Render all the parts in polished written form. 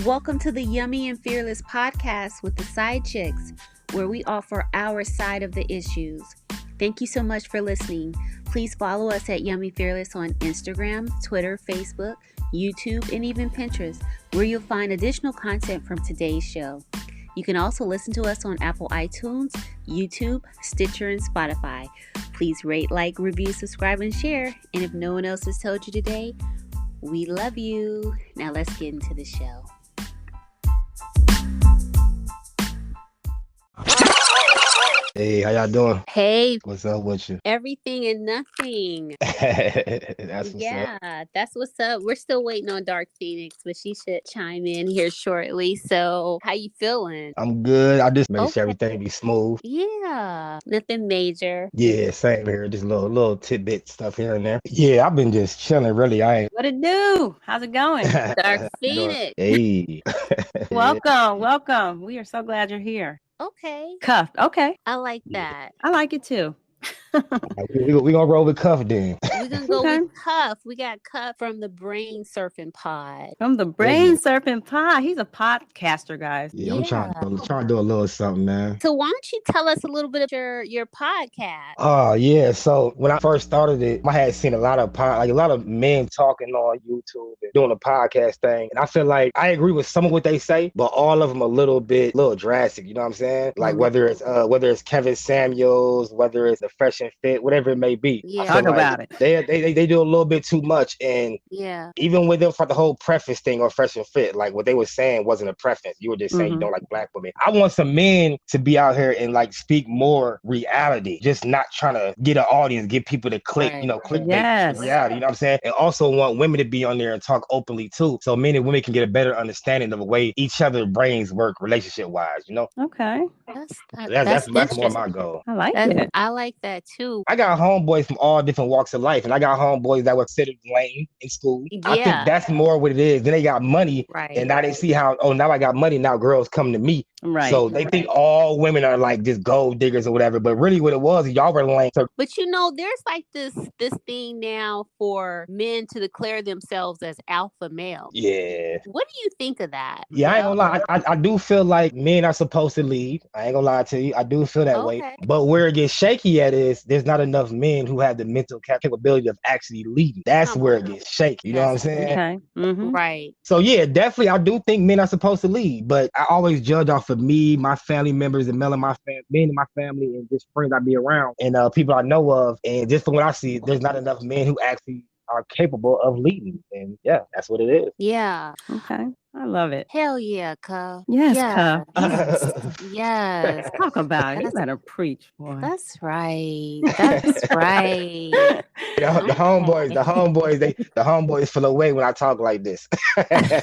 Welcome to the Yummy and Fearless podcast with the SideChicks, where we offer our side of the issues. Thank you so much for listening. Please follow us at Yummy Fearless on Instagram, Twitter, Facebook, YouTube, and even Pinterest, where you'll find additional content from today's show. You can also listen to us on Apple iTunes, YouTube, Stitcher, and Spotify. Please rate, like, review, subscribe, and share. And if no one else has told you today, we love you. Now let's get into the show. Hey, how y'all doing? Hey. What's up with you? Everything and nothing. That's what's up. That's what's up. We're still waiting on Dark Phoenix, but she should chime in here shortly. So how you feeling? I'm good. I just make sure everything be smooth. Yeah. Nothing major. Yeah, same here. Just little tidbit stuff here and there. Yeah, I've been just chilling, really. What it do? How's it going? Dark Phoenix. Hey. Welcome. We are so glad you're here. Okay. Cuffed. Okay. I like that. I like it too. We gonna roll with Cuff then. We're gonna go with Cuff. We got Cuff from the Brain Surfin Pod. From the Brain Surfin Pod. He's a podcaster, guys. Yeah, I'm trying to do a little something, man. So why don't you tell us a little bit of your podcast? Oh yeah. So when I first started it, I had seen a lot of men talking on YouTube and doing a podcast thing, and I feel like I agree with some of what they say, but all of them a little drastic. You know what I'm saying? Like whether it's Kevin Samuels, whether it's the Fresh and Fit, whatever it may be. Yeah, talk about it. They do a little bit too much, and even with them for the whole preference thing or Fresh and Fit, like what they were saying wasn't a preference. You were just saying you don't like black women. I want some men to be out here and like speak more reality, just not trying to get an audience, get people to click, clickbait reality. You know what I'm saying? And also want women to be on there and talk openly too, so men and women can get a better understanding of the way each other's brains work relationship wise. Okay. That's more my goal. I like it. I like that too. I got homeboys from all different walks of life, and I got homeboys that were considered lame in school. Yeah. I think that's more what it is. Then they got money, and now they see how, now I got money, now girls come to me. Right. So they think all women are like just gold diggers or whatever, but really what it was, y'all were lame. But there's like this thing now for men to declare themselves as alpha males. Yeah. What do you think of that? Yeah, I ain't gonna lie. I do feel like men are supposed to lead. I ain't gonna lie to you. I do feel that way. But where it gets shaky at is there's not enough men who have the mental capability of actually leading. That's where it gets shaky. You know what I'm saying? Okay. Mm-hmm. Right. So yeah, definitely I do think men are supposed to lead, but I always judge off of me, my family members, and men in my family, and just friends I be around, and people I know of, and just from what I see, there's not enough men who actually are capable of leading, and yeah, that's what it is. Yeah. Okay. I love it. Hell yeah, Cuff. Yes, Cuff. Yes. Talk about it. You better preach, boy. That's right. That's right. The homeboys feel away when I talk like this.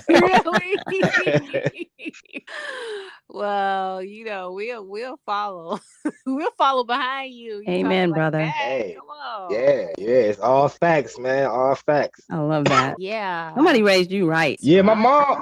Really? Well, we'll follow. We'll follow behind you. Amen, brother. Hey, come on. Yeah, it's all facts, man. All facts. I love that. Yeah. Somebody raised you right. Yeah, my mom,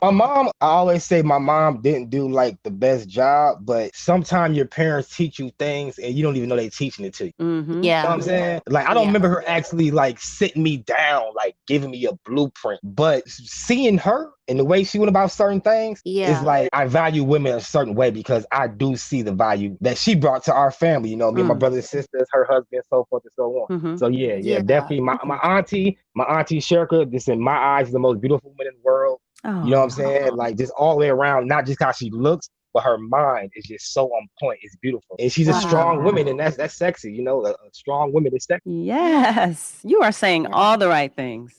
I always say my mom didn't do like the best job, but sometimes your parents teach you things and you don't even know they teaching it to you. Mm-hmm. Yeah. You know what I'm saying? Like, I don't remember her actually like sitting me down, like giving me a blueprint, but seeing her and the way she went about certain things is like, I value women a certain way because I do see the value that she brought to our family. Me and my brothers and sisters, her husband, so forth and so on. Mm-hmm. So yeah, definitely my auntie Sherka, this in my eyes is the most beautiful woman in the world. Oh. You know what I'm saying? Like, just all the way around, not just how she looks, but her mind is just so on point. It's beautiful. And she's a strong woman, and that's sexy. A strong woman is sexy. Yes. You are saying all the right things.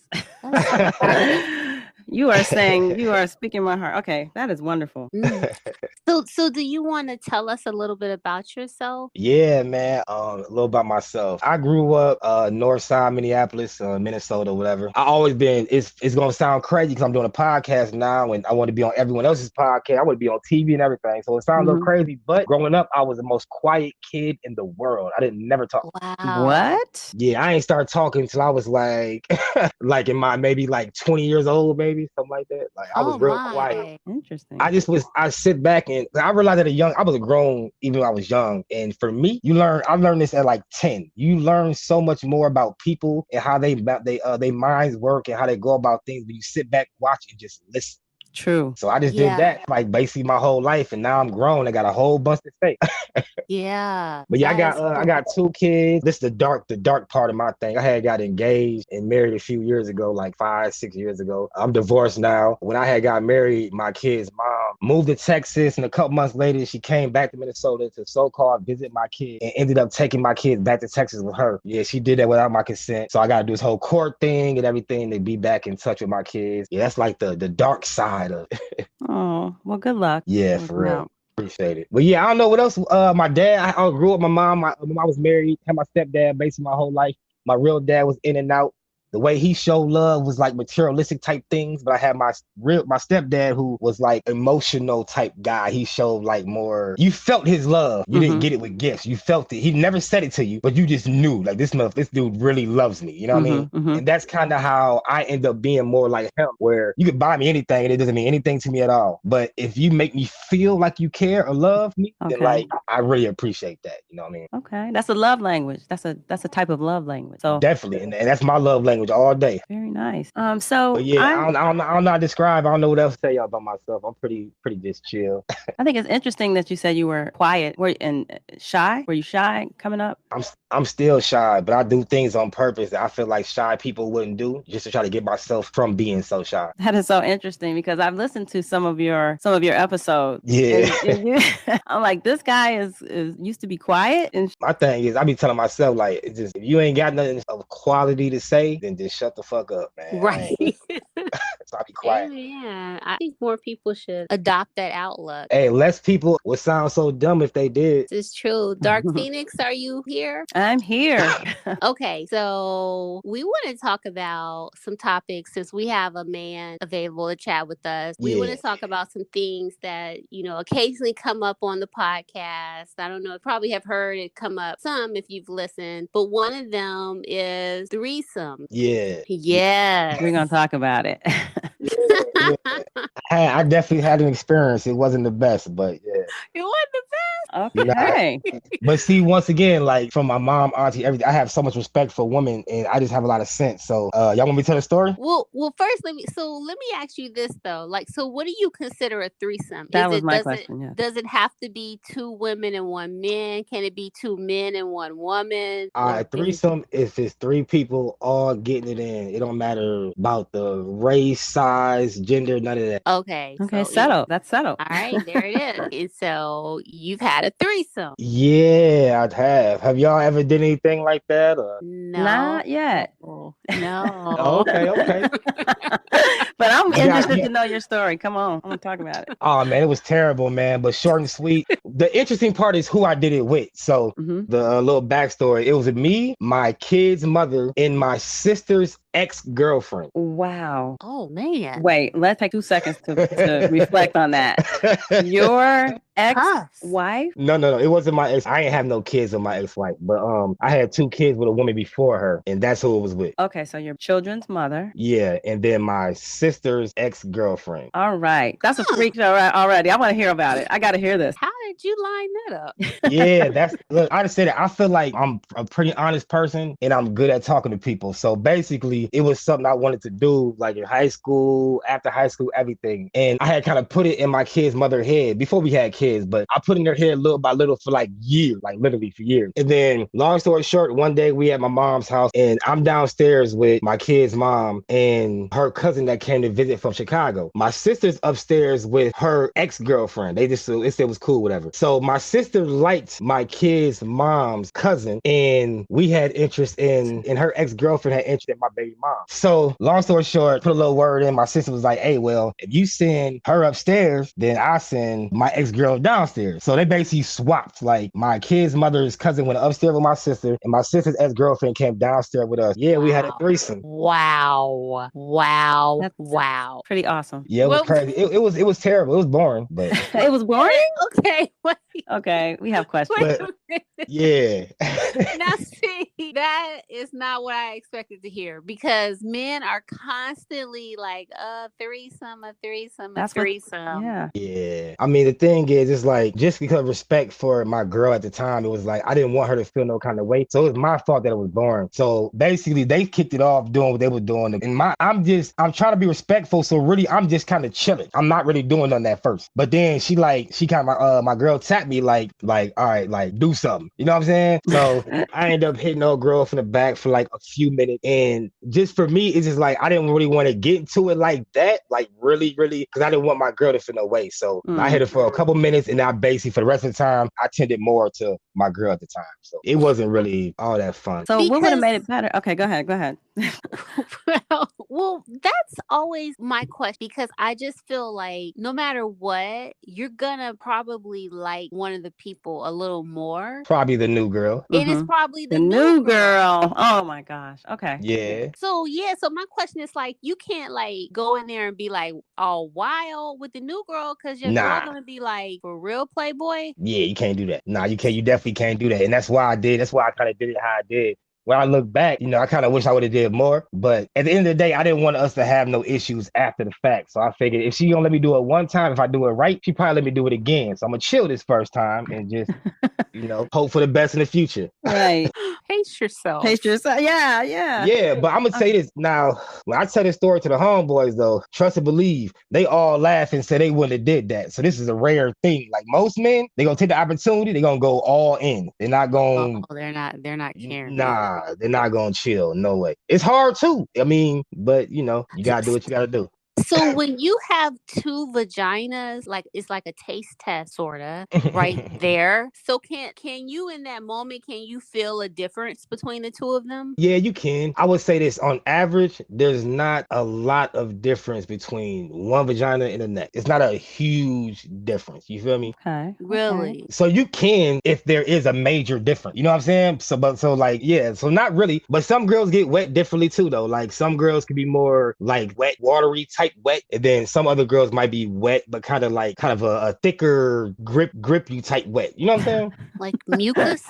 You are speaking my heart. Okay, that is wonderful. So do you want to tell us a little bit about yourself? Yeah, man. A little about myself. I grew up north side Minneapolis, Minnesota, whatever. I always been, it's gonna sound crazy because I'm doing a podcast now and I want to be on everyone else's podcast. I want to be on TV and everything. So it sounds a little crazy, but growing up, I was the most quiet kid in the world. I didn't never talk. Wow. What? Yeah, I ain't started talking until I was like in my maybe like 20 years old, maybe. maybe something like that. Like I was real quiet. Interesting. I sit back and I realized that I was grown even when I was young. And for me, I learned this at like 10. You learn so much more about people and how they minds work and how they go about things when you sit back, watch, and just listen. True. So I just did that like basically my whole life, and now I'm grown. I got a whole bunch to say. Yeah. But yeah, I got 2 kids. This is the dark part of my thing. I had got engaged and married a few years ago, like 5-6 years ago. I'm divorced now. When I had got married, my kid's mom moved to Texas, and a couple months later, she came back to Minnesota to so-called visit my kid and ended up taking my kids back to Texas with her. Yeah, she did that without my consent. So I got to do this whole court thing and everything to be back in touch with my kids. Yeah, that's like the dark side of it. Oh, well, good luck. Yeah, for real. Appreciate it. But yeah, I don't know what else. My dad, I grew up with my mom. When I was married, had my stepdad basically my whole life. My real dad was in and out. The way he showed love was like materialistic type things, but I had my stepdad who was like emotional type guy. He showed like more, you felt his love. You didn't get it with gifts. You felt it. He never said it to you, but you just knew like this dude really loves me. You know what I mean? And that's kind of how I end up being more like him, where you could buy me anything and it doesn't mean anything to me at all. But if you make me feel like you care or love me, then like I really appreciate that. You know what I mean? Okay. That's a love language. That's a type of love language. So definitely. And that's my love language all day. Very nice. So but yeah, I don't know how to describe. I don't know what else to tell y'all about myself. I'm pretty just chill. I think it's interesting that you said you were quiet and shy. Were you shy coming up? I'm still shy, but I do things on purpose that I feel like shy people wouldn't do, just to try to get myself from being so shy. That is so interesting because I've listened to some of your episodes. Yeah. And I'm like, this guy is used to be quiet. And my thing is, I be telling myself like, it's just, if you ain't got nothing of quality to say, then just shut the fuck up, man. Right. So I be quiet. Yeah, I think more people should adopt that outlook. Hey, less people would sound so dumb if they did. This is true. Dark Phoenix, are you here? I'm here. Okay, so we want to talk about some topics since we have a man available to chat with us. We want to talk about some things that, occasionally come up on the podcast. I don't know, probably have heard it come up some if you've listened, but one of them is threesomes. Yeah. We're going to talk about it. I definitely had an experience. It wasn't the best, but yeah. It wasn't the best? Okay. But see, once again, like from my mom, auntie, everything, I have so much respect for women and I just have a lot of sense. So y'all want me to tell the story? Well, first let me ask you this though. Like, so what do you consider a threesome? That was my question. Yeah. Does it have to be 2 women and 1 man? Can it be 2 men and 1 woman? A threesome, if it's 3 people all getting it in, it don't matter about the race, size, gender, none of that. Okay. So settled. That's settled. All right, there it is. And so you've had a threesome. Yeah, I have. Have y'all ever did anything like that? Or? No. Not yet. No. Okay. But I'm interested to know your story. Come on. I'm going to talk about it. Oh, man, it was terrible, man. But short and sweet. The interesting part is who I did it with. So the little backstory, it was me, my kid's mother, and my sister's ex-girlfriend. Wow. Oh, man. Wait, let's take 2 seconds to reflect on that. Your ex-wife? No. It wasn't my ex. I ain't have no kids with my ex-wife, but I had 2 kids with a woman before her, and that's who it was with. Okay, so your children's mother. Yeah, and then my sister's ex-girlfriend. All right. That's a freak show already. I want to hear about it. I got to hear this. How did you line that up? Yeah, look, I just said it. I feel like I'm a pretty honest person, and I'm good at talking to people. So basically, it was something I wanted to do, like in high school, after high school, everything. And I had kind of put it in my kid's mother's head before we had kids, but I put it in her head little by little for like years, like literally for years. And then long story short, one day we at my mom's house and I'm downstairs with my kid's mom and her cousin that came to visit from Chicago. My sister's upstairs with her ex-girlfriend. They said it was cool, whatever. So my sister liked my kid's mom's cousin and we had interest in her ex-girlfriend had interest in my baby mom. So long story short, put a little word in. My sister was like, hey, well, if you send her upstairs, then I send my ex-girl downstairs. So they basically swapped. Like my kid's mother's cousin went upstairs with my sister and my sister's ex-girlfriend came downstairs with us. Yeah, we had a threesome. Wow. Pretty awesome. Yeah, it was crazy. It was terrible. It was boring, but it was boring? Okay. wait. Okay, we have questions. Yeah. Now, see, that is not what I expected to hear, because men are constantly like, a threesome, a threesome, a threesome. Yeah. I mean, the thing is, it's like, just because of respect for my girl at the time, it was like, I didn't want her to feel no kind of way. So it was my fault that it was born. So basically, they kicked it off doing what they were doing. And I'm trying to be respectful. So really, I'm just kind of chilling. I'm not really doing none of that first. But then she kind of, my girl tapped me like, all right, like, do something. You know what I'm saying? So I ended up hitting old girl from the back for like a few minutes. And just for me, it's just like, I didn't really want to get into it like that. Like really, because I didn't want my girl to feel no way. So I hit her for a couple minutes, and I basically, for the rest of the time, I tended more to my girl at the time. So it wasn't really all that fun. So what would have made it better? Okay, go ahead. Well, that's always my question, because I just feel like no matter what, you're gonna probably like one of the people a little more. Probably the new girl. It is probably the new girl. Oh my gosh. Okay. Yeah. So my question is like, you can't like go in there and be like all wild with the new girl, because your girl gonna be like, for real, playboy. Yeah, you can't do that. Nah, you can't. You definitely can't do that. And that's why I did. That's why I kind of did it how I did. When I look back, I kind of wish I would have did more. But at the end of the day, I didn't want us to have no issues after the fact. So I figured if she gonna let me do it one time, if I do it right, she probably let me do it again. So I'm gonna chill this first time and just, hope for the best in the future. Right. Pace yourself. Yeah. Yeah, but I'm gonna say this now. When I tell this story to the homeboys, though, trust and believe, they all laugh and say they wouldn't have did that. So this is a rare thing. Like most men, they gonna take the opportunity. They gonna go all in. They're not gonna. Oh, they're not caring. Nah, they're not gonna chill. No way. It's hard too. I mean, but you gotta do what you gotta do. So when you have two vaginas, like it's like a taste test, sorta, right there. So can you in that moment, can you feel a difference between the two of them? Yeah, you can. I would say this, on average, there's not a lot of difference between one vagina and the next. It's not a huge difference. You feel me? Okay. Really? So you can, if there is a major difference. You know what I'm saying? So not really. But some girls get wet differently too, though. Like some girls can be more like wet, watery type wet, and then some other girls might be wet, but kind of a thicker grip you type wet. You know what I'm saying? Like mucus?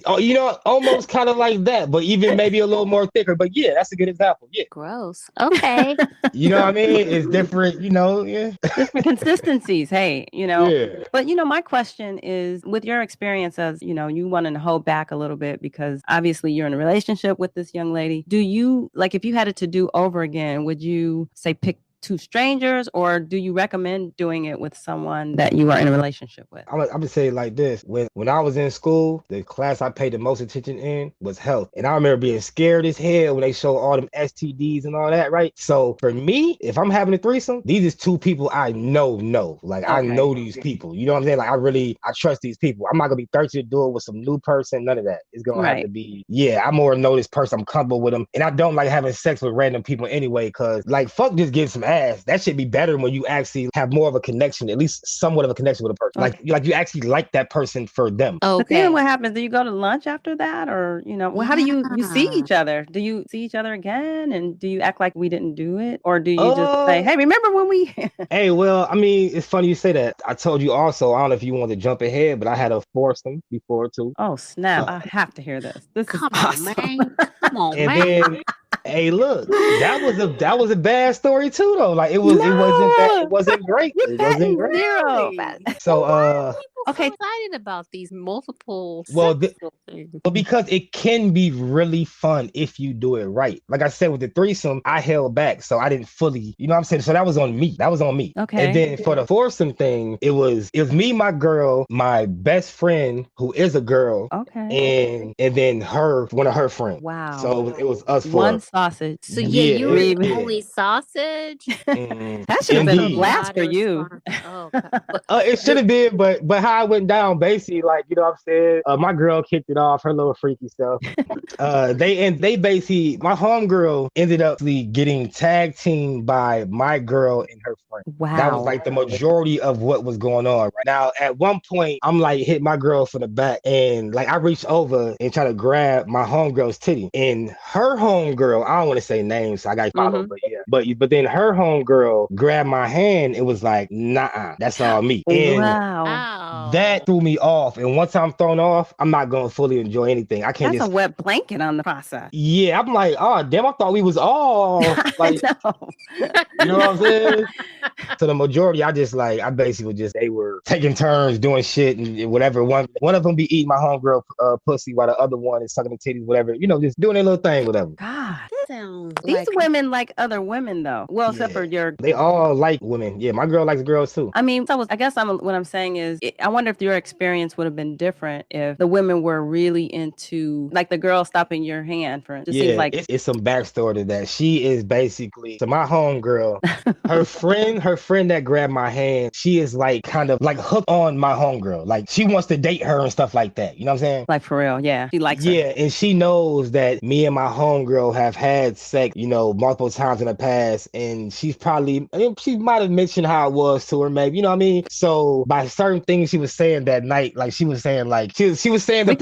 Oh, almost kind of like that, but even maybe a little more thicker. But yeah, that's a good example. Yeah. Gross. Okay. You know what I mean? It's different, yeah. Different consistencies. Hey, Yeah. But my question is, with your experience as, you wanting to hold back a little bit because obviously you're in a relationship with this young lady. Do you, like, if you had it to do over again, would you say pick two strangers, or do you recommend doing it with someone that you are in a relationship with? I'm gonna say it like this. When I was in school, the class I paid the most attention in was health. And I remember being scared as hell when they show all them STDs and all that, right? So for me, if I'm having a threesome, these is two people I know. Like, okay. I know these people. You know what I'm saying? Like, I trust these people. I'm not gonna be thirsty to do it with some new person, none of that. It's gonna have to be, I more know this person, I'm comfortable with them. And I don't like having sex with random people anyway, because like, fuck just give some ass. That should be better when you actually have more of a connection, at least somewhat of a connection with a person. Okay. Like you actually like that person for them. Okay. But then what happens? Do you go to lunch after that, or how do you see each other? Do you see each other again, and do you act like we didn't do it, or do you just say, "Hey, remember when we?" Hey, well, I mean, it's funny you say that. I told you also. I don't know if you want to jump ahead, but I had a foursome before too. Oh snap! I have to hear this. This is awesome. Man. Come on, and man. Then, hey, look, that was a bad story too, though. Like it wasn't great. It wasn't great. Zero. So okay, excited about these multiple things. But because it can be really fun if you do it right. Like I said, with the threesome, I held back, so I didn't fully, you know what I'm saying? So that was on me. Okay. And then for the foursome thing, it was me, my girl, my best friend, who is a girl. Okay. And then one of her friends. Wow. So it was us four. One sausage. So you were the only sausage. That should have been a blast for you. It should have been, but how it went down, basically, like, you know what I'm saying? My girl kicked it off, her little freaky stuff. They basically, my homegirl ended up getting tag teamed by my girl and her friend. Wow. That was like the majority of what was going on right now. At one point, I'm like hit my girl from the back, and like I reached over and try to grab my homegirl's titty, and her homegirl, I don't want to say names, so I got followed, but yeah. But then her homegirl grabbed my hand and was like, nah, that's all me. And wow. that threw me off. And once I'm thrown off, I'm not going to fully enjoy anything. I can't That's a wet blanket on the process. Yeah, I'm like, oh, damn, I thought we was all like, you know what I'm saying? So the majority, I basically they were taking turns doing shit and whatever. One of them be eating my homegirl pussy while the other one is sucking the titties, whatever. You know, just doing their little thing, whatever. God, sounds these women like other women though. Well, except for they all like women. Yeah, my girl likes girls too. I mean, what I'm saying is, I wonder if your experience would have been different if the women were really into, like, the girl stopping your hand. For it seems like it's some backstory to that. She is basically, so my homegirl, her friend that grabbed my hand, she is like kind of like hooked on my homegirl. Like she wants to date her and stuff like that. You know what I'm saying? Like for real, yeah. She likes her. Yeah, and she knows that me and my homegirl have had sex, you know, multiple times in the past, and she might have mentioned how it was to her, maybe, you know what I mean? So by certain things she was saying that night, like she was saying the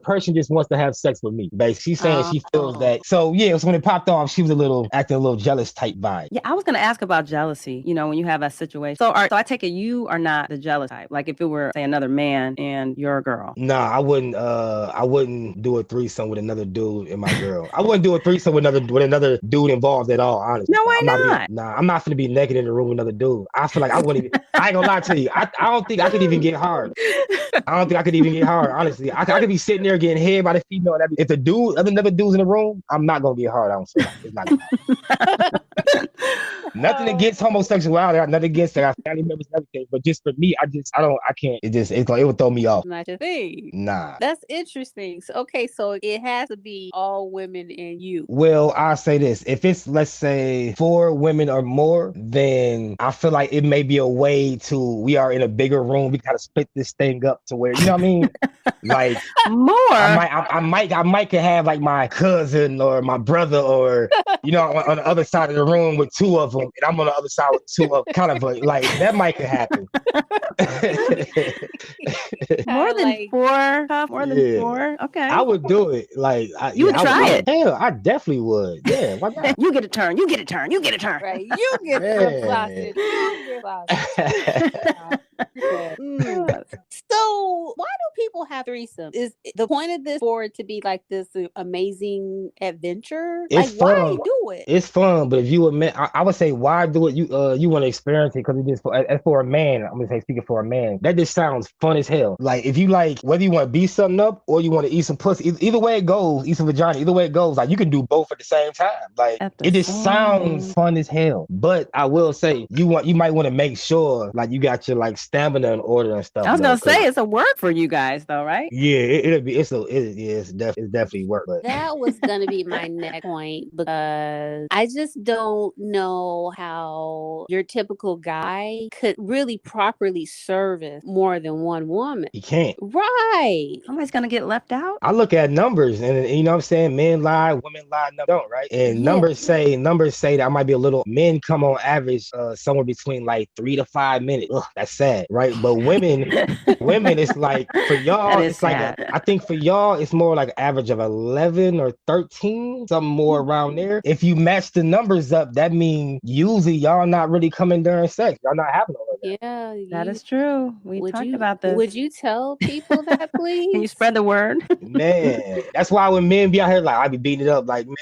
person just wants to have sex with me. Basically, she's saying she feels that. So yeah, so when it popped off, she was acting a little jealous type vibe. Yeah, I was gonna ask about jealousy. You know, when you have that situation. So I take it you are not the jealous type. Like if it were, say, another man and your girl. Nah, I wouldn't do a threesome with another dude and my girl. I wouldn't do a threesome with another dude involved at all, honestly. No, why not? I'm not gonna be naked in the room with another dude. I feel like I wouldn't even, I ain't gonna lie to you. I don't think I could even get hard. Honestly. I could be sitting there getting head by the female. If another dude's in the room, I'm not gonna get hard. I don't feel like it's not gonna nothing against homosexuality. I got nothing against that. I have family members and everything. But just for me, I can't. It would throw me off. Not your thing. Nah. That's interesting. So it has to be all women and you. Well, I'll say this. If it's, let's say, 4 women or more, then I feel like it may be a way we are in a bigger room. We kind of split this thing up to where, you know what I mean? Like more. I might could have like my cousin or my brother or, you know, on the other side of the room with 2 of them, and I'm on the other side with 2 of them. Kind of like that might could happen. More than 4? More than 4? Okay. I would do it. Like you would try it. Hell, I definitely would. Yeah, why not? You get a turn. Right. You get a sausage. So why do people have threesomes? Is the point of this for it to be like this amazing adventure? It's fun. Why do it? It's fun, but if you admit, I would say, why do it? You want to experience it because it just for a man. I'm gonna say, speaking for a man, that just sounds fun as hell. Like if you like, whether you want to beat something up or you want to eat some pussy, either way it goes, eat some vagina, either way it goes, like you can do both at the same time. Like it just sounds fun as hell. But I will say, you might want to make sure like you got your like stamina in order and stuff. I was gonna say it's a work for you guys though, right? Yeah, it's definitely work. But that was gonna be my next point, because I just don't know how your typical guy could really properly service more than one woman. He can't. Right. Somebody's gonna get left out. I look at numbers, and you know what I'm saying, men lie, women lie, no don't, right? And numbers say that I might be a little. Men come on average somewhere between like 3 to 5 minutes. Ugh, that's sad, right? But women, it's like for y'all, it's sad. Like I think for y'all, it's more like average of 11 or 13, something more around there. If you match the numbers up, that means usually y'all not really coming during sex. Y'all not having all of that. Yeah, that is true. We talked about this. Would you tell people that, please? Can you spread the word? Man, that's why when men be out here, like I be beating it up, like, man,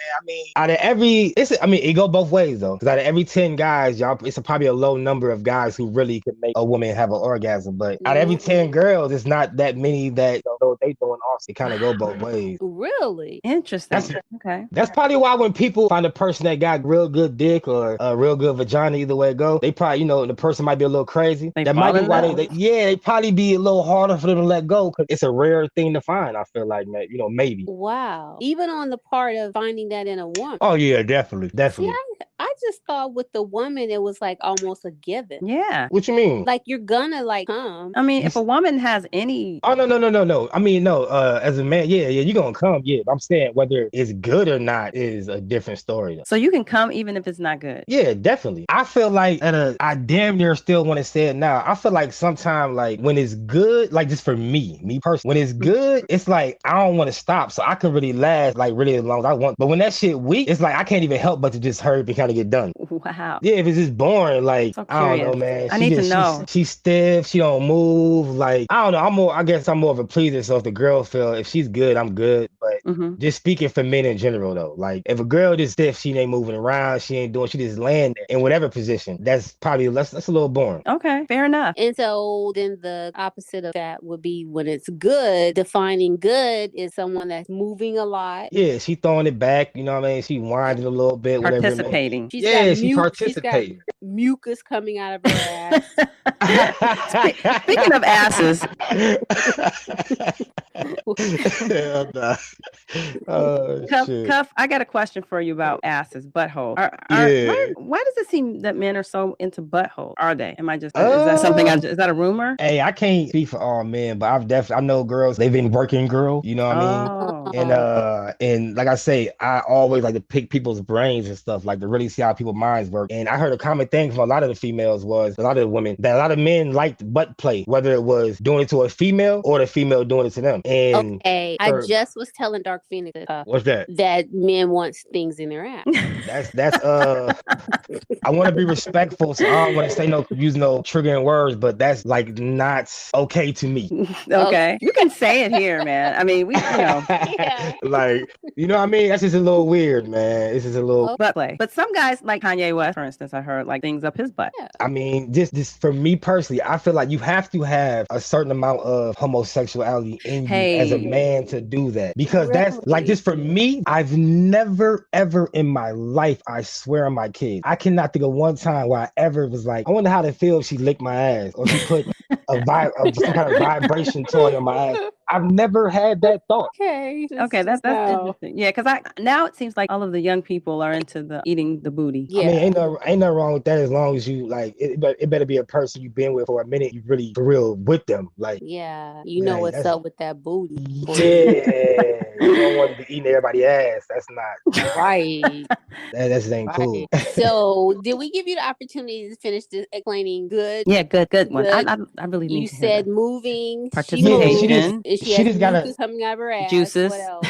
I mean, it go both ways though. Because out of every 10 guys, y'all, it's probably a low number of guys who really could make a woman have an orgasm. But out of every 10 girls, it's not that many that know what they doing also. It kind of go both ways. Really? Interesting. Okay. That's probably why when people find a person that got real good dick or a real good vagina, either way it go, they probably, the person might be a little crazy. That might be why they probably be a little harder for them to let go, because it's a rare thing to find. I feel like, maybe. Wow. Even on the part of finding that in a woman. Oh yeah, definitely. See, I just thought with the woman it was like almost a given. Yeah. What you mean? Like you're gonna like come. I mean, if a woman has any. Oh no. I mean, no. As a man, yeah, you're gonna come. Yeah, I'm saying whether it's good or not is a different story. So you can come even if it's not good. Yeah, definitely. I feel like I damn near still want to say it now. I feel like sometimes like when it's good, like just for me personally, when it's good, it's like I don't want to stop, so I can really last like really as long as I want. But when that shit weak, it's like I can't even help but to just hurry up and kind of get done. Wow. Yeah, if it's just boring, like, So I don't know, curious. man. I need to know. She's stiff. She don't move. Like, I don't know. I guess I'm more of a pleaser. So if the girl feel, if she's good, I'm good. But just speaking for men in general, though, like if a girl is stiff, she ain't moving around, she just laying there in whatever position. That's a little boring. Okay, fair enough. And so then the opposite of that would be when it's good. Defining good is someone that's moving a lot. Yeah, she throwing it back. You know what I mean? She winding a little bit. Participating. She participating. She's got mucus coming out of her ass. Speaking of asses. Cuff, I got a question for you about asses, buttholes. Why does it seem that men are so into buttholes? Are they? Am I just? Is that something? Is that a rumor? Hey, I can't speak for all men, but I know girls. They've been working girl. You know what I mean? And like I say, I always like to pick people's brains and stuff, like to really see how people's minds work. And I heard a common thing from a lot of the females was a lot of the women that a lot of men liked butt play, whether it was doing it to a female or the female doing it to them. And I just was telling Dark Phoenix what's that? That men want things in their ass. That's I want to be respectful, so I don't want to use no triggering words, but that's like not okay to me. Okay. You can say it here, man. I mean, Yeah. Like, you know what I mean? That's just a little weird, man. This is a little butt play. But some guys like Kanye West, for instance, I heard like things up his butt. Yeah. I mean, just for me personally, I feel like you have to have a certain amount of homosexuality in you as a man to do that. Because that's like, just for me, I've never ever in my life, I swear on my kids, I cannot think of one time where I ever was like, I wonder how it feels if she licked my ass or she put some kind of vibration toy on my ass. I've never had that thought. Okay, that's interesting. Yeah, because now it seems like all of the young people are into eating the booty. Yeah. I mean, ain't nothing wrong with that as long as you like it better be a person you've been with for a minute, you really for real with them. Like, yeah, you know what's up with that booty. Yeah. You don't want to be eating everybody's ass. That's not right. That just ain't cool. So, did we give you the opportunity to finish this explaining good? Yeah, good one. I really need you to said moving, participation. She just got coming out of her ass. Juices. What else?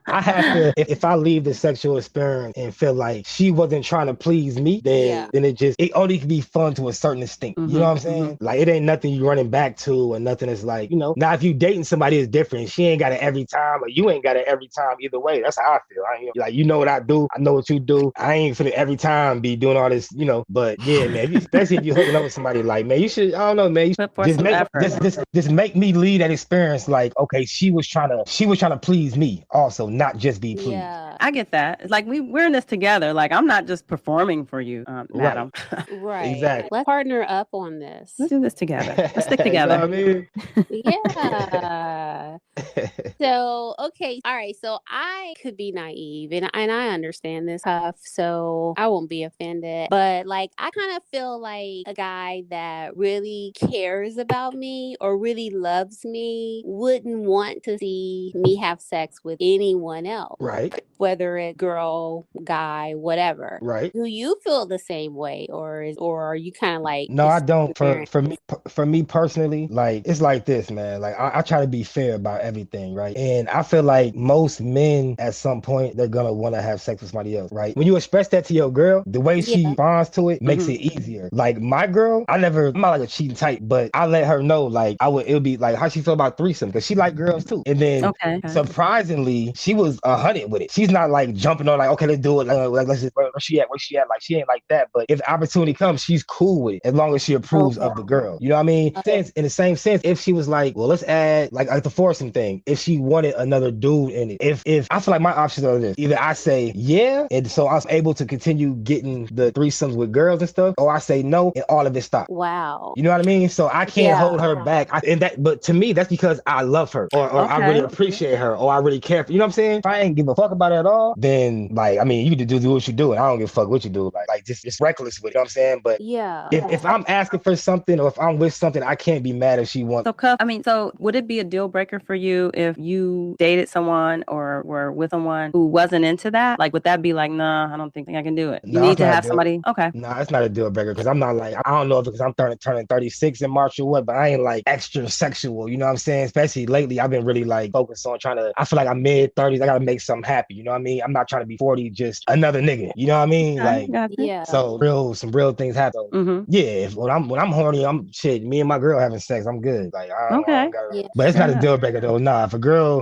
I have to. If I leave the sexual experience and feel like she wasn't trying to please me, then it only can be fun to a certain extent. You know what I'm saying? Like, it ain't nothing you running back to or nothing. It's like, you know. Now, if you dating somebody, it's different. She ain't got it every time, or you ain't got it every time. Either way, that's how I feel. Like, you know what I do, I know what you do. I ain't finna every time be doing all this, you know. But yeah, man, especially if you're hooking up with somebody, like, man, you should. I don't know, man. Just make me lead that experience. Like, okay, she was trying to please me, also, not just be pleased. Yeah, I get that. It's like we're in this together. Like, I'm not just performing for you, madam. Right. Exactly. Let's partner up on this. Let's do this together. Let's stick together. You know what I mean? Yeah. So, okay. All right. So I could be naive and I understand this stuff, so I won't be offended. But like, I kind of feel like a guy that really cares about me or really loves me wouldn't want to see me have sex with anyone else. Right. Whether it's girl, guy, whatever. Right. Do you feel the same way, or are you kind of like? No, I don't. For me personally, like, it's like this, man. Like, I try to be fair about everything, right? And I feel like most men at some point they're gonna want to have sex with somebody else, right? When you express that to your girl, the way she responds to it makes it easier. Like, my girl, I'm not like a cheating type, but I let her know, like, it'll be like how she feel about threesome, because she like girls too. And then surprisingly, she was 100 with it. She's not like jumping on like, okay, let's do it. Like, let's just, where she at? Like, she ain't like that. But if the opportunity comes, she's cool with it as long as she approves of the girl. You know what I mean? In the same sense, if she was like, well, let's add like the foursome thing. If she wanted another dude in it, if I feel like my options are this: either I say yeah, and so I was able to continue getting the threesomes with girls and stuff, or I say no and all of it stopped. Wow. You know what I mean? So I can't hold her back. But to me, that's because I love her, or I really appreciate her, or I really care for, you know what I'm saying? If I ain't give a fuck about it at all, then like, I mean, you can do what you do, and I don't give a fuck what you do. Like just reckless with it, you know what I'm saying? But if I'm asking for something, or if I'm with something, I can't be mad if she wants. So would it be a deal breaker for you if you dated someone or were with someone who wasn't into that? Like, would that be like, nah, I don't think I can do it? You need to have somebody. Okay. Nah, it's not a deal breaker, because I'm not like, I don't know if it's because I'm turning 36 in March or what, but I ain't like extra sexual, you know what I'm saying? Especially lately, I've been really like focused on I feel like I'm mid-30s, I gotta make something happy, you know what what I mean? I'm not trying to be 40, just another nigga. You know what I mean? Like, so some real things happen. Yeah, when I'm horny, I'm shit. Me and my girl having sex, I'm good. Like, I don't gotta, but it's not a deal breaker though. Nah,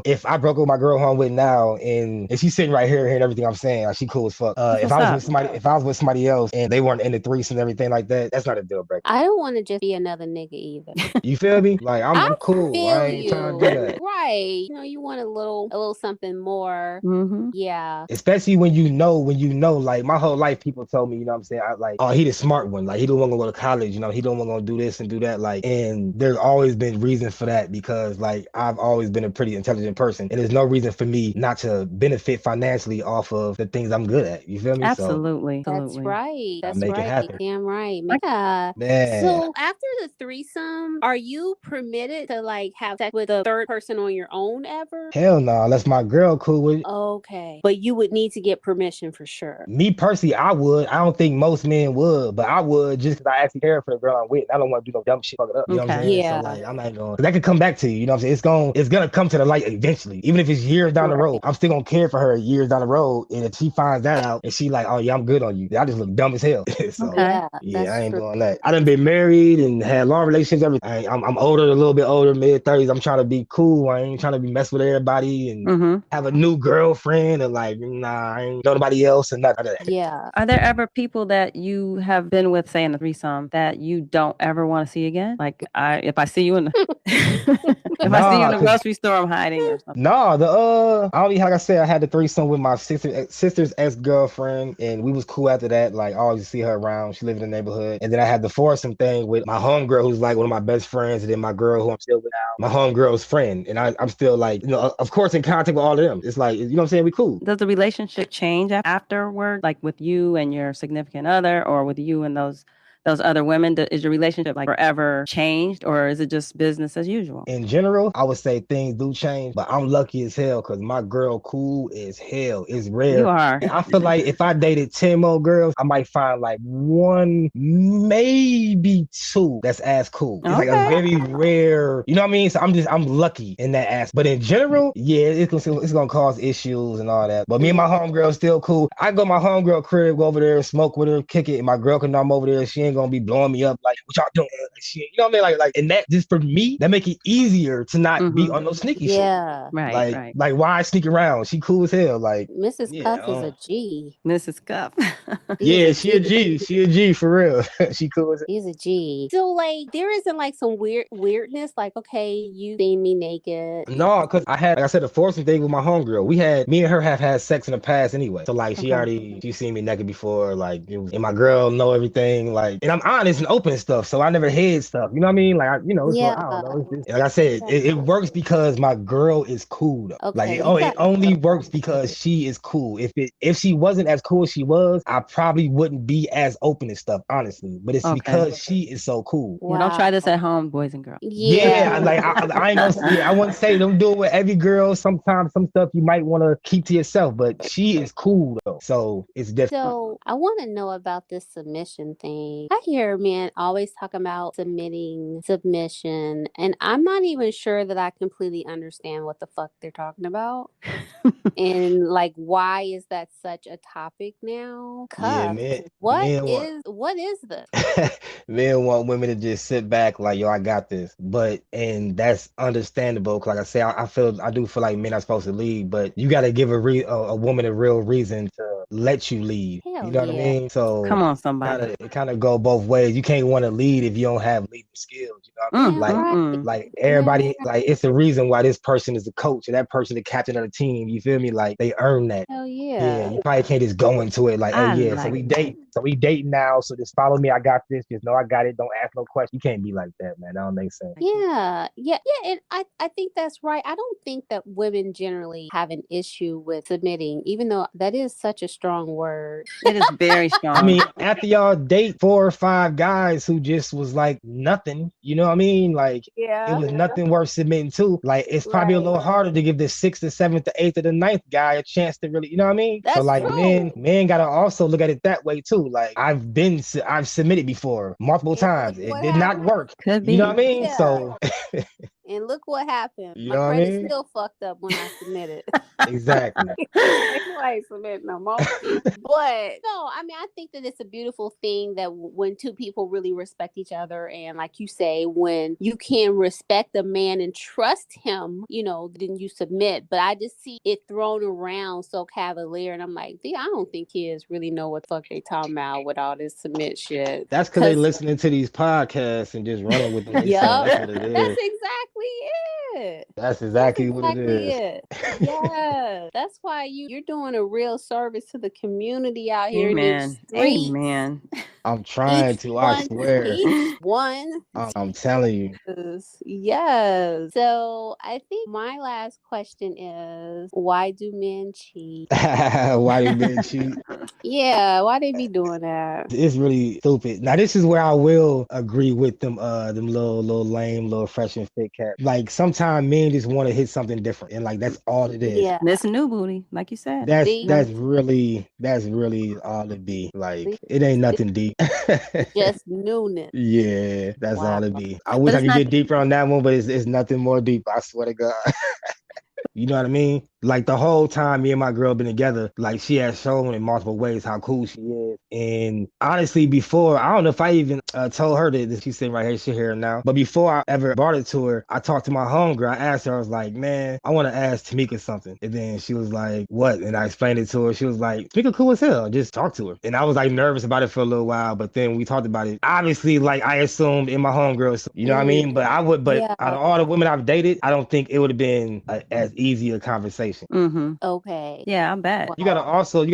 if I broke up with my girl who I'm with now, and she's sitting right here hearing everything I'm saying, like, she cool as fuck. If I was with somebody else and they weren't into threesomes and everything like that, that's not a deal breaker. I don't want to just be another nigga either. You feel me? Like, I'm cool. I ain't trying to do that. Right. You want a little something more. Yeah. Especially when you know, like, my whole life people told me, you know what I'm saying? I like, oh, he the smart one. Like, he don't want to go to college, he don't want to do this and do that. Like, and there's always been reasons for that because, like, I've always been a pretty intelligent person. And there's no reason for me not to benefit financially off of the things I'm good at. You feel me? Absolutely. That's right. That's make right. it happen. Damn right. Yeah. Man. So after the threesome, are you permitted to like have sex with a third person on your own ever? Hell no, unless my girl cool with it. Okay. But you would need to get permission for sure. Me personally, I would. I don't think most men would, but I would just because I actually care for the girl I'm with. I don't want to do no dumb shit, fuck it up. You know what I'm saying? Yeah. So like, I'm not going. That could come back to you. You know what I'm saying? It's gonna come to the light eventually. Even if it's years down the road, I'm still gonna care for her years down the road. And if she finds that out and she like, oh yeah, I'm good on you, I just look dumb as hell. So yeah, I ain't doing that. I done been married and had long relationships. Everything. I'm older, a little bit older, mid-30s. I'm trying to be cool. I ain't trying to be mess with everybody and have a new girlfriend and like, nah, I ain't know nobody else and nothing like that. Yeah. Are there ever people that you have been with, say in a threesome, that you don't ever want to see again? Like, if I see you in the I see you in the grocery store, I'm hiding or something. No, like I said, I had the threesome with my sister's ex-girlfriend, and we was cool after that. Like, I always see her around. She lived in the neighborhood. And then I had the foursome thing with my homegirl, who's like one of my best friends, and then my girl, who I'm still with now, my homegirl's friend. And I'm still like, of course, in contact with all of them. It's like, you know what I'm saying? We cool. Does the relationship change afterward, like with you and your significant other, or with you and those other women? Is your relationship like forever changed, or is it just business as usual? In general, I would say things do change, but I'm lucky as hell because my girl cool as hell. It's rare. You are. And I feel like if I dated 10 more girls, I might find like one, maybe two that's as cool. It's like a very rare, you know what I mean? So I'm lucky in that ass. But in general, yeah, it's gonna cause issues and all that. But me and my homegirl still cool. I go to my homegirl crib, go over there, smoke with her, kick it, and my girl can come over there. She ain't gonna be blowing me up like, what y'all doing? Like, shit, you know what I mean? Like, and that just for me, that make it easier to not be on no sneaky shit. Right. Like why sneak around? She cool as hell. Like, Mrs. Cuff is a G. Mrs. Cuff. Yeah, she a G. She a G for real. She cool as hell. He's a G. So like, there isn't like some weirdness. Like, okay, you seen me naked. No, because I had, like I said, a foursome thing with my homegirl. Me and her have had sex in the past anyway. So like, she seen me naked before. Like, and my girl know everything. Like, and I'm honest and open and stuff, so I never hid stuff. You know what I mean? Like, I don't know. It's just, like I said, it works because my girl is cool though. Okay. Like, it only works because she is cool. If she wasn't as cool as she was, I probably wouldn't be as open and stuff, honestly. But it's because she is so cool. Wow. Don't try this at home, boys and girls. Yeah, like I ain't gonna. I wouldn't say don't do it with every girl. Sometimes some stuff you might want to keep to yourself, but she is cool though, so it's different. So I want to know about this submission thing. I hear men always talking about submission, and I'm not even sure that I completely understand what the fuck they're talking about. And like, why is that such a topic now? What is this? Men want women to just sit back like, yo, I got this. And that's understandable. Cause like I say, I do feel like men are supposed to lead, but you got to give a woman a real reason to let you lead. Hell you know what I mean? So come on, somebody. It kind of go both ways. You can't want to lead if you don't have leading skills. You know what I mean? Like everybody, like it's the reason why this person is the coach and that person the captain of the team. You feel me? Like they earn that. Hell yeah. Yeah, you probably can't just go into it like, so we date. So we dating now. So just follow me. I got this. Just know I got it. Don't ask no questions. You can't be like that, man. That don't make sense. Yeah. And I think that's right. I don't think that women generally have an issue with submitting, even though that is such a strong word. It is very strong. I mean, after y'all date 4 or 5 guys who just was like nothing, you know what I mean? Like, it was nothing worth submitting to. Like, it's probably a little harder to give the 6th, the 7th, the 8th, or the 9th guy a chance to really, you know what I mean? That's so like, true. men gotta also look at it that way too. Like, I've submitted before multiple times. It did not work. Could be. You know what I mean? Yeah. So And look what happened. You My know what I credit mean? still fucked up when I submitted. Exactly. I ain't submitting no more. But no, I mean, I think that it's a beautiful thing that when two people really respect each other, and like you say, when you can respect a man and trust him, then you submit. But I just see it thrown around so cavalier, and I'm like, I don't think kids really know what the fuck they talking about with all this submit shit. That's because they listening to these podcasts and just running with them. Yep. That's what it is. That's exactly it. That's exactly what it is. Yeah. That's why you're doing a real service to the community out here in the streets. Amen. I'm trying to, I swear. Each one. I'm telling you. Yes. So I think my last question is, why do men cheat? Why do men cheat? Yeah, why they be doing that? It's really stupid. Now this is where I will agree with them little lame, little fresh and fit cats. Like sometimes men just want to hit something different, and like that's all it is. Yeah. This new booty, like you said. That's really all it be. Like it ain't nothing deep. Just newness. Yeah, that's all it be. I wish I could get deeper on that one, but it's nothing more deep. I swear to God. You know what I mean? Like the whole time me and my girl been together, like she has shown in multiple ways how cool she is. And honestly, before, I don't know if I even told her that she's sitting right here, she's here now. But before I ever brought it to her, I talked to my homegirl. I asked her, I was like, man, I want to ask Tamika something. And then she was like, what? And I explained it to her. She was like, Tamika cool as hell. Just talk to her. And I was like nervous about it for a little while, but then we talked about it. Obviously, like I assumed in my homegirl, you know what I mean? But out of all the women I've dated, I don't think it would have been as easy a conversation. Mm-hmm. Okay. Yeah, I bet. You gotta also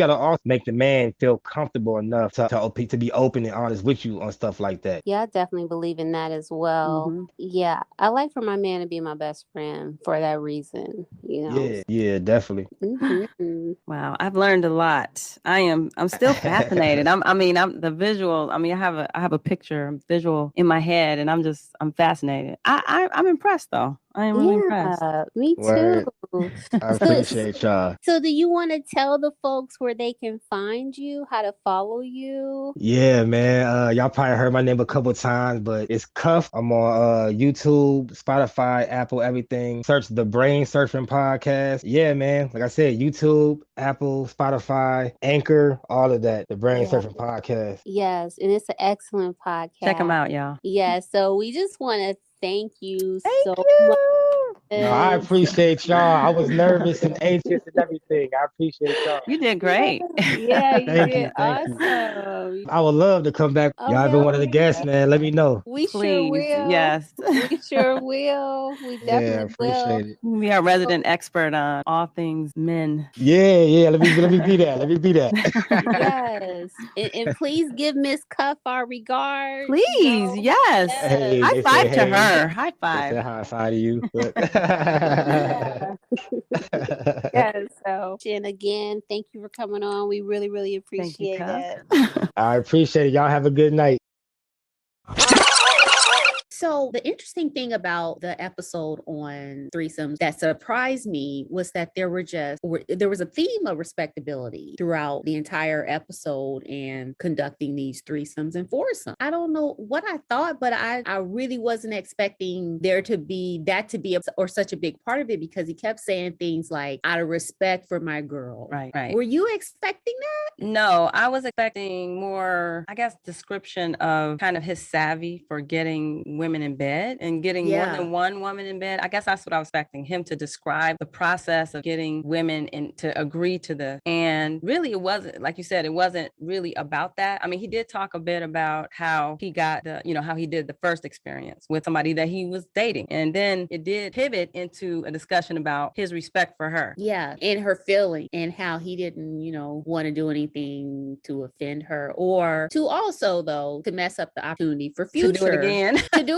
make the man feel comfortable enough to be open and honest with you on stuff like that. Yeah, I definitely believe in that as well. Mm-hmm. Yeah, I like for my man to be my best friend for that reason. Yeah, definitely. Mm-hmm. Wow, I've learned a lot. I'm still fascinated. I'm the visual. I mean, I have a picture, visual in my head, and I'm fascinated. I'm impressed though. I am really impressed. Me too. I appreciate y'all. So do you want to tell the folks where they can find you, how to follow you? Yeah, man. Y'all probably heard my name a couple times, but it's Cuff. I'm on YouTube, Spotify, Apple, everything. Search the Brain Surfin Podcast. Yeah, man. Like I said, YouTube, Apple, Spotify, Anchor, all of that. The Brain Surfin Podcast. Yes, and it's an excellent podcast. Check them out, y'all. Yeah, so we just want to thank you so much. No, I appreciate y'all. I was nervous and anxious and everything. I appreciate y'all. You did great. Yeah, you did awesome. You. I would love to come back. Y'all ever one of the guests, man? Let me know. We sure will. Yes. We sure will. We definitely appreciate it. We are resident expert on all things men. Yeah. Let me be that. Let me be that. Yes. And please give Miss Cuff our regards. Please, yes. Hey, high five to her. High five. High five to you. Yeah, so and again, thank you for coming on. We really, really appreciate it. I appreciate it. Y'all have a good night. So the interesting thing about the episode on threesomes that surprised me was that there was a theme of respectability throughout the entire episode and conducting these threesomes and foursomes. I don't know what I thought, but I really wasn't expecting there to be such a big part of it, because he kept saying things like, out of respect for my girl. Right. Were you expecting that? No, I was expecting more, I guess, description of kind of his savvy for getting women in bed and getting more than one woman in bed. I guess that's what I was expecting him to describe, the process of getting women to agree to and really it wasn't, like you said, it wasn't really about that. I mean, he did talk a bit about how he got how he did the first experience with somebody that he was dating. And then it did pivot into a discussion about his respect for her. Yeah. And her feeling, and how he didn't, want to do anything to offend her, or to also, though, to mess up the opportunity for future. To do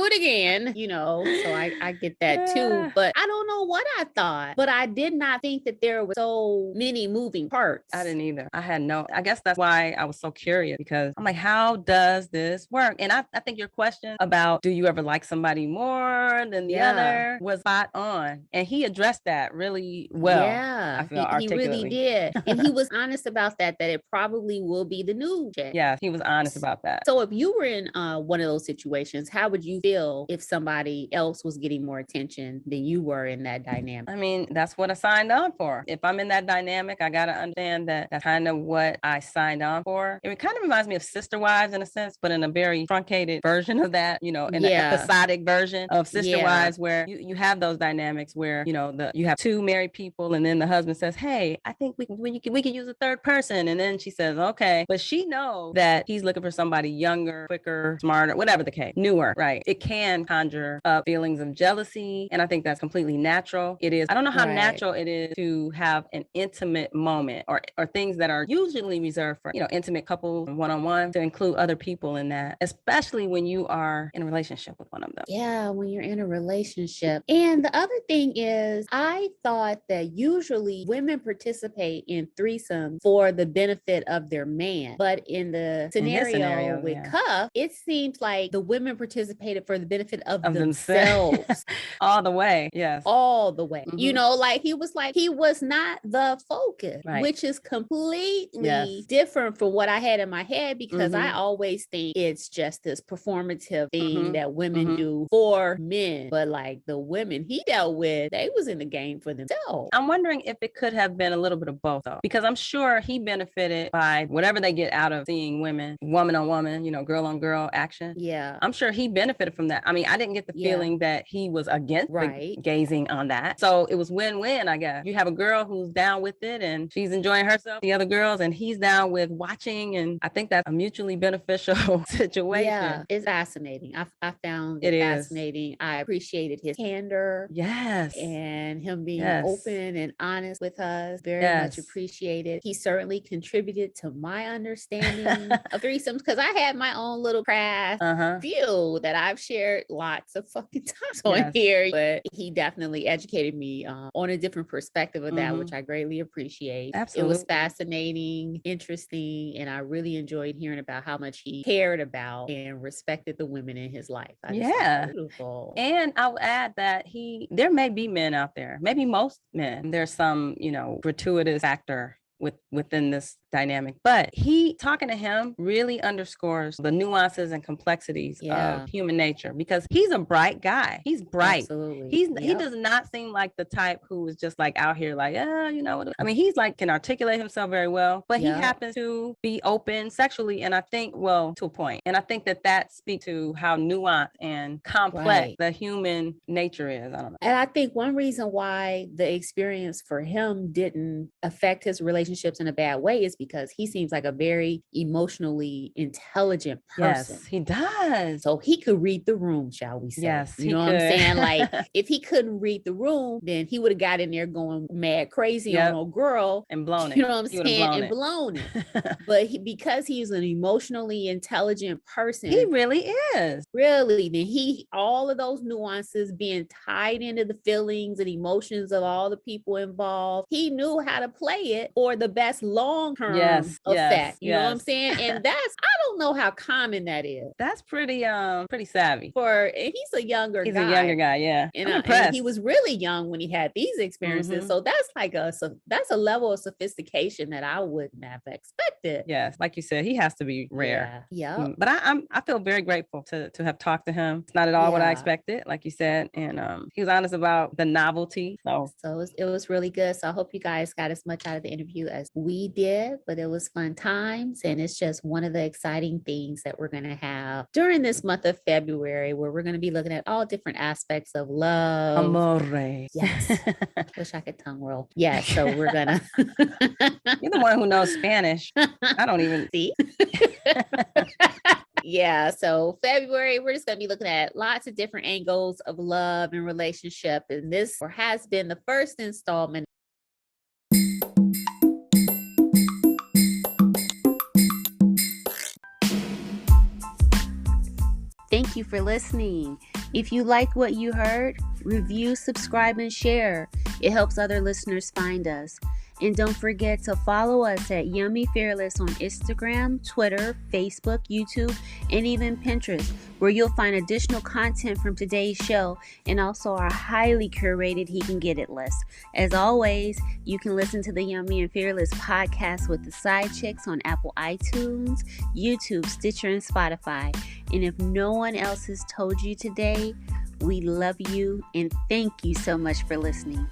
it again. So I get that too. But I don't know what I thought, but I did not think that there were so many moving parts. I didn't either. I guess that's why I was so curious, because I'm like, how does this work? And I think your question about, do you ever like somebody more than the other, was spot on. And he addressed that really well. Yeah, I feel he really did. And he was honest about that it probably will be the new chick. Yeah, he was honest about that. So if you were in one of those situations, how would you feel feel if somebody else was getting more attention than you were in that dynamic? I mean, that's what I signed on for. If I'm in that dynamic, I got to understand that that's kind of what I signed on for. It kind of reminds me of Sister Wives in a sense, but in a very truncated version of that, in an episodic version of Sister Wives, where you have those dynamics where, you have two married people, and then the husband says, hey, I think we can use a third person. And then she says, okay, but she knows that he's looking for somebody younger, quicker, smarter, whatever the case, newer, right? It can conjure up feelings of jealousy. And I think that's completely natural. It is. I don't know how natural it is to have an intimate moment or things that are usually reserved for, intimate couples one-on-one, to include other people in that, especially when you are in a relationship with one of them. Yeah, when you're in a relationship. And the other thing is, I thought that usually women participate in threesomes for the benefit of their man. But in the scenario with Cuff, it seems like the women participated for the benefit of themselves. All the way. Yes. All the way. He was not the focus, which is completely different from what I had in my head, because I always think it's just this performative thing that women do for men. But like the women he dealt with, they was in the game for themselves. I'm wondering if it could have been a little bit of both, though, because I'm sure he benefited by whatever they get out of seeing women, woman on woman, girl on girl action. Yeah. I'm sure he benefited from that. I mean, I didn't get the feeling that he was against gazing on that. So it was win-win, I guess. You have a girl who's down with it and she's enjoying herself, the other girls, and he's down with watching. And I think that's a mutually beneficial situation. Yeah, it's fascinating. I found it fascinating. I appreciated his candor. Yes. And him being open and honest with us. Very much appreciated. He certainly contributed to my understanding of threesomes, because I had my own little craft view that I've shared lots of fucking times on here. But he definitely educated me on a different perspective of that, which I greatly appreciate. Absolutely. It was fascinating, interesting, and I really enjoyed hearing about how much he cared about and respected the women in his life. Beautiful. And I'll add that there may be men out there, maybe most men, there's some, gratuitous factor within this dynamic, but talking to him really underscores the nuances and complexities of human nature, because he's a bright guy. He's bright. Absolutely. He does not seem like the type who is just like out here like, I mean, he's like, can articulate himself very well, but he happens to be open sexually. And I think, to a point. And I think that speaks to how nuanced and complex the human nature is. I don't know. And I think one reason why the experience for him didn't affect his relationships in a bad way is because he seems like a very emotionally intelligent person. Yes, he does. So he could read the room, shall we say. Yes, you know what I'm saying? Like, if he couldn't read the room, then he would have got in there going mad crazy on a girl and blown it. You know what I'm saying? Blown it. But because he's an emotionally intelligent person. He really is. Really. Then all of those nuances being tied into the feelings and emotions of all the people involved, he knew how to play it for the best long-term effect. You know what I'm saying? And I don't know how common that is. That's pretty savvy. And he's a younger guy. He's a younger guy, yeah. And he was really young when he had these experiences. So that's like that's a level of sophistication that I wouldn't have expected. Yes, like you said, he has to be rare. Yeah. But I feel very grateful to have talked to him. It's not at all what I expected, like you said, and he was honest about the novelty. So it was really good. So I hope you guys got as much out of the interview as we did, but it was fun times, and it's just one of the exciting things that we're going to have during this month of February, where we're going to be looking at all different aspects of love. Amore. Yes. Wish I could tongue roll. Yes. So we're going to. You're the one who knows Spanish. I don't even see. Yeah, so February, we're just going to be looking at lots of different angles of love and relationship, and this has been the first installment. Thank you for listening. If you like what you heard, review, subscribe, and share. It helps other listeners find us. And don't forget to follow us at Yummy Fearless on Instagram, Twitter, Facebook, YouTube, and even Pinterest, where you'll find additional content from today's show and also our highly curated He Can Get It list. As always, you can listen to the Yummy and Fearless podcast with the SideChicks on Apple iTunes, YouTube, Stitcher, and Spotify. And if no one else has told you today, we love you and thank you so much for listening.